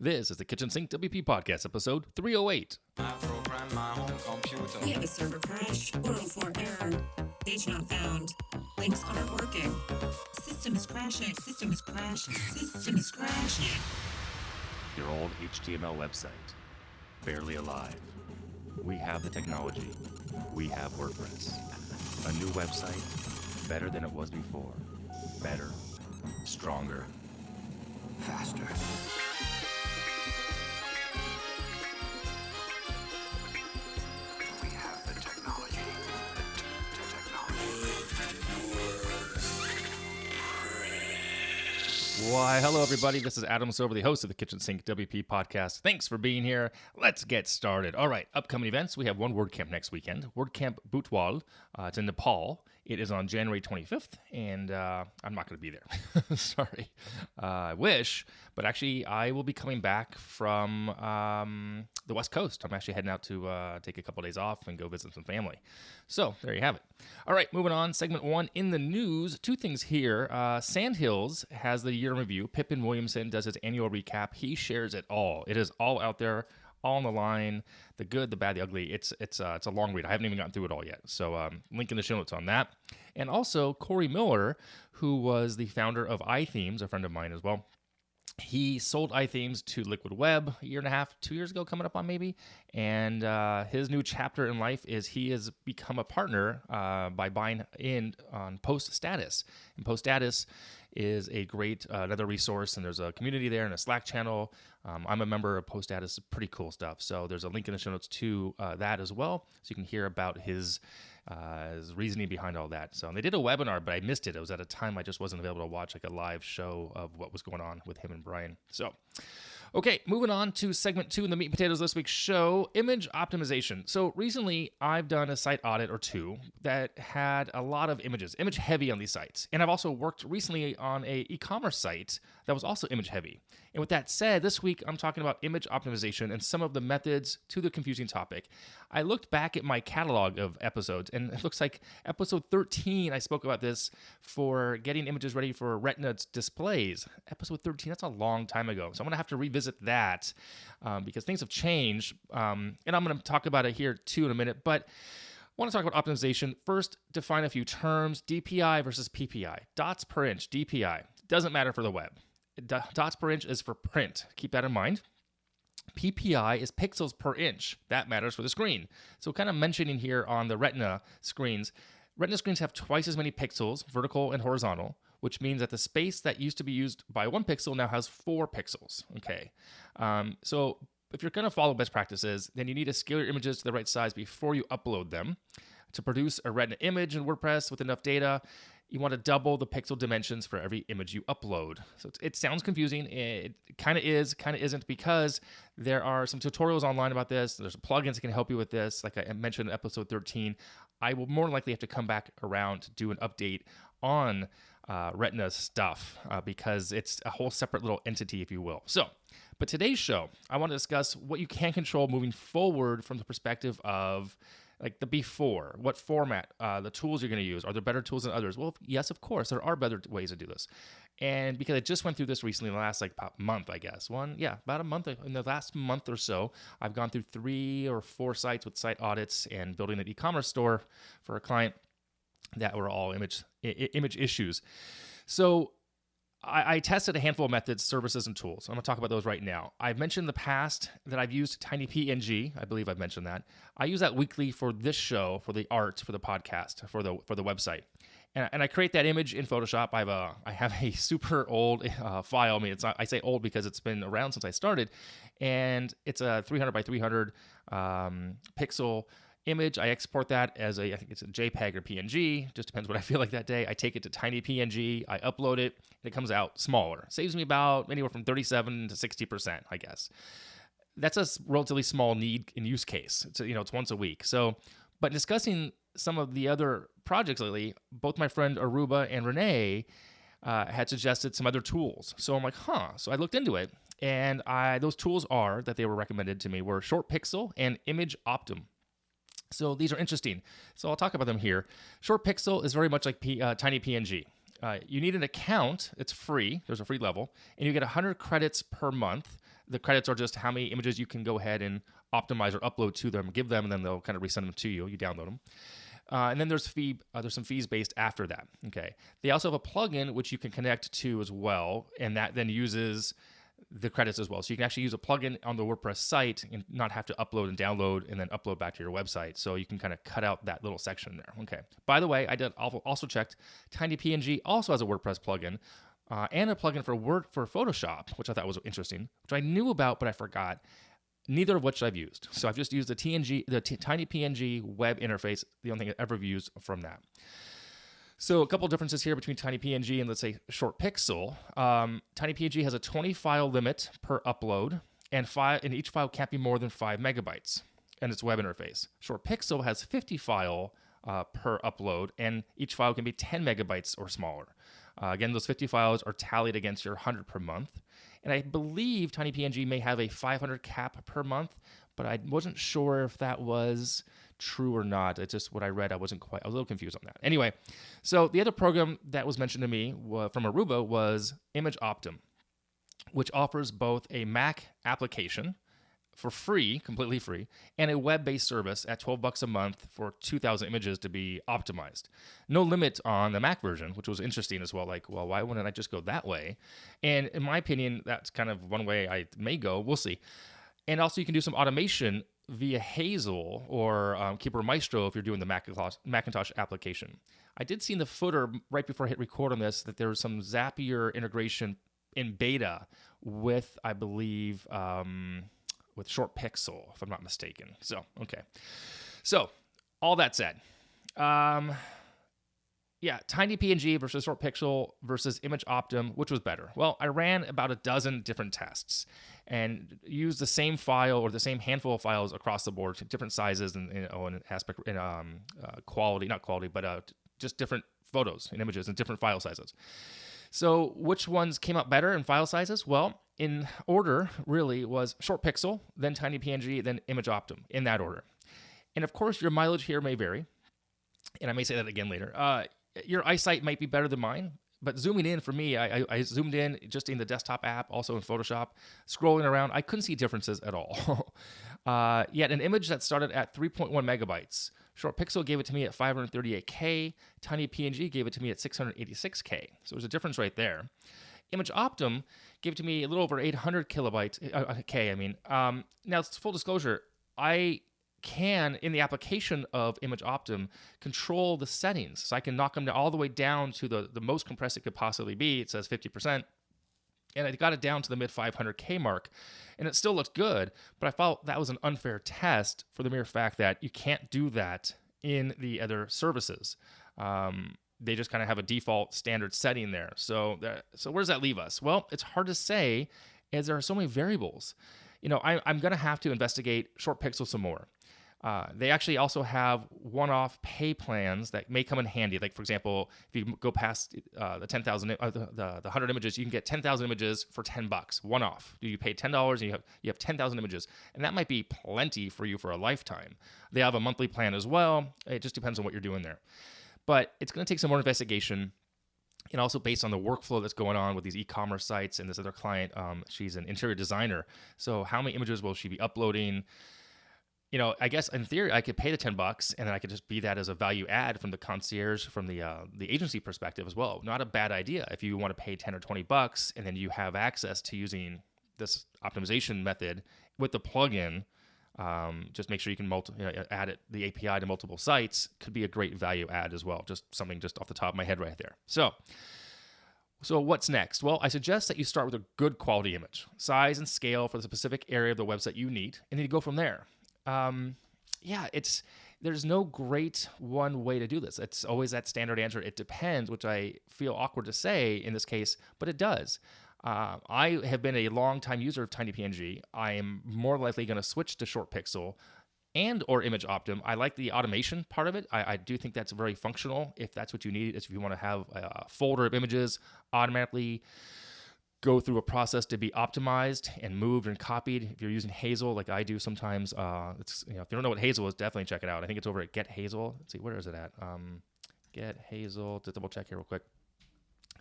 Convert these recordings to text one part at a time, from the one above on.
This is the Kitchen Sink WP Podcast, episode 308. I program my home computer. We have a server crash, 404 error, page not found, links aren't working, system is crashing, system is crashing, system is crashing. Your old HTML website, barely alive. We have the technology. We have WordPress. A new website, better than it was before. Better, stronger, faster. We have the technology. Why, hello everybody. This is Adam Silver, the host of the Kitchen Sink WP podcast. Thanks for being here. Let's get started. All right, upcoming events. We have one WordCamp next weekend. WordCamp Butwal. It's in Nepal. It is on January 25th, and I'm not going to be there. Sorry. I wish, but actually I will be coming back from the West Coast. I'm actually heading out to take a couple days off and go visit some family. So there you have it. All right, moving on. Segment one in the news. Two things here. Sandhills has the year in review. Pippin Williamson does his annual recap. He shares it all. It is all out there, all on the line. The good, the bad, the ugly. It's a long read. I haven't even gotten through it all yet. So link in the show notes on that. And also Cory Miller, who was the founder of iThemes, a friend of mine as well. He sold iThemes to Liquid Web a year and a half, 2 years ago, coming up on maybe. And his new chapter in life is he has become a partner by buying in on Post Status. And Post Status is a great another resource, and there's a community there and a Slack channel. I'm a member of Post Status, pretty cool stuff. So there's a link in the show notes to that as well, so you can hear about his reasoning behind all that. So they did a webinar, but I missed it. It was at a time I just wasn't available to watch like a live show of what was going on with him and Brian. So, okay, moving on to segment two in the meat and potatoes of this week's show, image optimization. So recently I've done a site audit or two that had a lot of images, image heavy on these sites. And I've also worked recently on a e-commerce site that was also image heavy. And with that said, this week I'm talking about image optimization and some of the methods to the confusing topic. I looked back at my catalog of episodes, and it looks like episode 13, I spoke about this for getting images ready for Retina displays. Episode 13, that's a long time ago. So I'm going to have to revisit that because things have changed. And I'm going to talk about it here too in a minute. But I want to talk about optimization. First, define a few terms. DPI versus PPI. Dots per inch, DPI. Doesn't matter for the web. Dots per inch is for print. Keep that in mind. PPI is pixels per inch. That matters for the screen. So kind of mentioning here on the Retina screens, Retina screens have twice as many pixels, vertical and horizontal, which means that the space that used to be used by 1 pixel now has 4 pixels. Okay. So if you're going to follow best practices, then you need to scale your images to the right size before you upload them. To produce a Retina image in WordPress with enough data, you want to double the pixel dimensions for every image you upload. So it sounds confusing. It kind of is, kind of isn't, because there are some tutorials online about this. There's plugins that can help you with this. Like I mentioned in episode 13, I will more than likely have to come back around to do an update on Retina stuff because it's a whole separate little entity, if you will. So, but today's show, I want to discuss what you can control moving forward from the perspective of like the before, what format, the tools you're going to use. Are there better tools than others? Well, yes, of course, there are better ways to do this. And because I just went through this recently in the last month, I guess. About a month. In the last month or so, I've gone through 3 or 4 sites with site audits and building an e-commerce store for a client that were all image issues. So I tested a handful of methods, services, and tools. I'm going to talk about those right now. I've mentioned in the past that I've used TinyPNG. I believe I've mentioned that. I use that weekly for this show, for the art, for the podcast, for the website. And I create that image in Photoshop. I have a super old file. I mean, I say old because it's been around since I started. And it's a 300 by 300 pixel image. I export that as I think it's a JPEG or PNG, just depends what I feel like that day. I take it to TinyPNG, I upload it, and it comes out smaller. Saves me about anywhere from 37 to 60%, I guess. That's a relatively small need and use case. It's once a week. So, but discussing some of the other projects lately, both my friend Aruba and Renee had suggested some other tools. So I'm like, So I looked into it, and those tools that they were recommended to me were ShortPixel and ImageOptim. So these are interesting. So I'll talk about them here. ShortPixel is very much like TinyPNG. You need an account. It's free. There's a free level. And you get 100 credits per month The credits are just how many images you can go ahead and optimize or upload to them, give them, and then they'll kind of resend them to you. You download them. And then there's some fees based after that. Okay. They also have a plugin which you can connect to as well, and that then uses the credits as well. So you can actually use a plugin on the WordPress site and not have to upload and download and then upload back to your website. So you can kind of cut out that little section there. Okay. By the way, I did also checked. TinyPNG also has a WordPress plugin and a plugin for Photoshop, which I thought was interesting, which I knew about but I forgot. Neither of which I've used. So I've just used the TinyPNG web interface, the only thing I've ever used from that. So a couple differences here between TinyPNG and, let's say, ShortPixel. TinyPNG has a 20-file limit per upload, and each file can't be more than 5 megabytes in its web interface. ShortPixel has 50 file per upload, and each file can be 10 megabytes or smaller. Again, those 50 files are tallied against your 100 per month. And I believe TinyPNG may have a 500 cap per month, but I wasn't sure if that was true or not. It's just what I read. I was a little confused on that. Anyway, so the other program that was mentioned to me from Aruba was ImageOptim, which offers both a Mac application for free, completely free, and a web-based service at $12 a month for 2,000 images to be optimized. No limit on the Mac version, which was interesting as well. Like, well, why wouldn't I just go that way? And in my opinion, that's kind of one way I may go. We'll see. And also, you can do some automation via Hazel or Keeper Maestro if you're doing the Macintosh application. I did see in the footer right before I hit record on this that there was some Zapier integration in beta with, I believe, with ShortPixel, if I'm not mistaken. So, okay. So, all that said, TinyPNG versus ShortPixel versus ImageOptim, which was better? Well, I ran about a dozen different tests and used the same file or the same handful of files across the board, different sizes and aspect and quality, not quality, but just different photos and images and different file sizes. So which ones came out better in file sizes? Well, in order, really, was ShortPixel, then TinyPNG, then ImageOptim, in that order. And of course, your mileage here may vary, and I may say that again later. Your eyesight might be better than mine, but zooming in for me, I zoomed in just in the desktop app, also in Photoshop, scrolling around, I couldn't see differences at all. Yet an image that started at 3.1 megabytes, ShortPixel gave it to me at 538K, TinyPNG gave it to me at 686K. So there's a difference right there. ImageOptim gave it to me a little over 800 K. Now, it's full disclosure, I can, in the application of ImageOptim, control the settings. So I can knock them all the way down to the most compressed it could possibly be. It says 50%. And I got it down to the mid 500K mark. And it still looks good, but I felt that was an unfair test for the mere fact that you can't do that in the other services. They just kind of have a default standard setting there. So where does that leave us? Well, it's hard to say as there are so many variables. I'm going to have to investigate ShortPixel some more. They actually also have one-off pay plans that may come in handy. Like, for example, if you go past the 10,000, the 100 images, you can get 10,000 images for $10, one-off. You pay $10 and you have 10,000 images, and that might be plenty for you for a lifetime. They have a monthly plan as well. It just depends on what you're doing there. But it's going to take some more investigation, and also based on the workflow that's going on with these e-commerce sites and this other client. She's an interior designer, so how many images will she be uploading? I guess in theory, I could pay the $10 and then I could just be that as a value add from the concierge, from the agency perspective as well. Not a bad idea if you want to pay $10 or $20 and then you have access to using this optimization method with the plugin. Just make sure you can add the API to multiple sites. Could be a great value add as well. Just something just off the top of my head right there. So what's next? Well, I suggest that you start with a good quality image, size and scale for the specific area of the website you need, and then you go from there. There's no great one way to do this. It's always that standard answer. It depends, which I feel awkward to say in this case, but it does. I have been a long-time user of TinyPNG. I am more likely going to switch to ShortPixel and or ImageOptim. I like the automation part of it. I do think that's very functional if that's what you need. If you want to have a folder of images automatically go through a process to be optimized and moved and copied. If you're using Hazel, like I do sometimes, if you don't know what Hazel is, definitely check it out. I think it's over at Get Hazel. Let's see, where is it at? Get Hazel. To double check here real quick.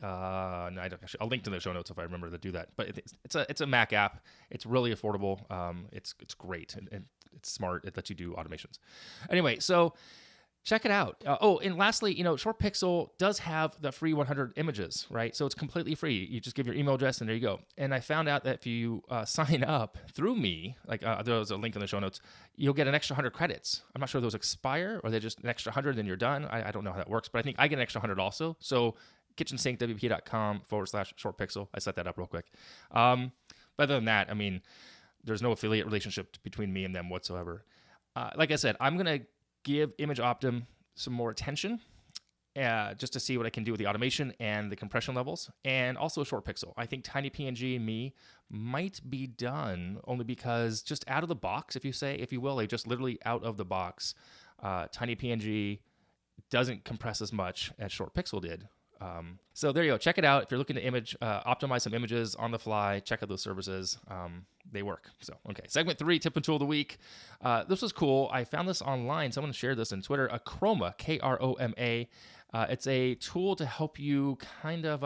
No, I don't actually. I'll link to the show notes if I remember to do that. But it's a Mac app. It's really affordable. It's great and it's smart. It lets you do automations. Anyway, so check it out. And lastly, ShortPixel does have the free 100 images, right? So it's completely free. You just give your email address and there you go. And I found out that if you sign up through me, like there's a link in the show notes, you'll get an extra 100 credits. I'm not sure if those expire or they're just an extra 100 then you're done. I don't know how that works, but I think I get an extra 100 also. So KitchensinkWP.com/ShortPixel. I set that up real quick. But other than that, I mean, there's no affiliate relationship between me and them whatsoever. Like I said, I'm going to give ImageOptim some more attention just to see what I can do with the automation and the compression levels, and also ShortPixel. I think TinyPNG and me might be done only because just out of the box, if you will, like just literally out of the box, TinyPNG doesn't compress as much as ShortPixel did. So there you go. Check it out. If you're looking to optimize some images on the fly, check out those services. They work. So, okay. Segment 3, tip and tool of the week. This was cool. I found this online. Someone shared this on Twitter. A Kroma, Kroma. It's a tool to help you kind of,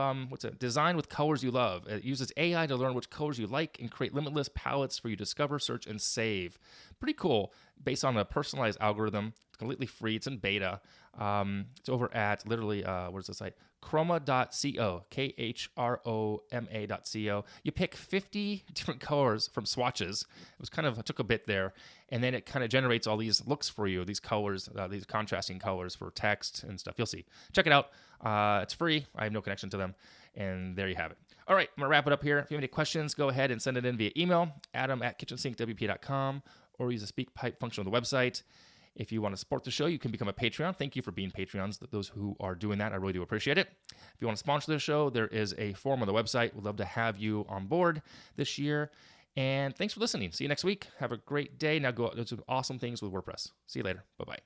design with colors you love. It uses AI to learn which colors you like and create limitless palettes for you to discover, search, and save. Pretty cool. Based on a personalized algorithm. It's completely free. It's in beta. It's over at literally, what is the site? Kroma.co, Kroma.co. You pick 50 different colors from swatches. It took a bit there. And then it kind of generates all these looks for you, these colors, these contrasting colors for text and stuff. You'll see. Check it out. It's free. I have no connection to them. And there you have it. All right, I'm going to wrap it up here. If you have any questions, go ahead and send it in via email, adam@KitchensinkWP.com, or use the speak pipe function on the website. If you want to support the show, you can become a Patreon. Thank you for being Patreons, those who are doing that. I really do appreciate it. If you want to sponsor the show, there is a form on the website. We'd love to have you on board this year. And thanks for listening. See you next week. Have a great day. Now go out and do some awesome things with WordPress. See you later. Bye-bye.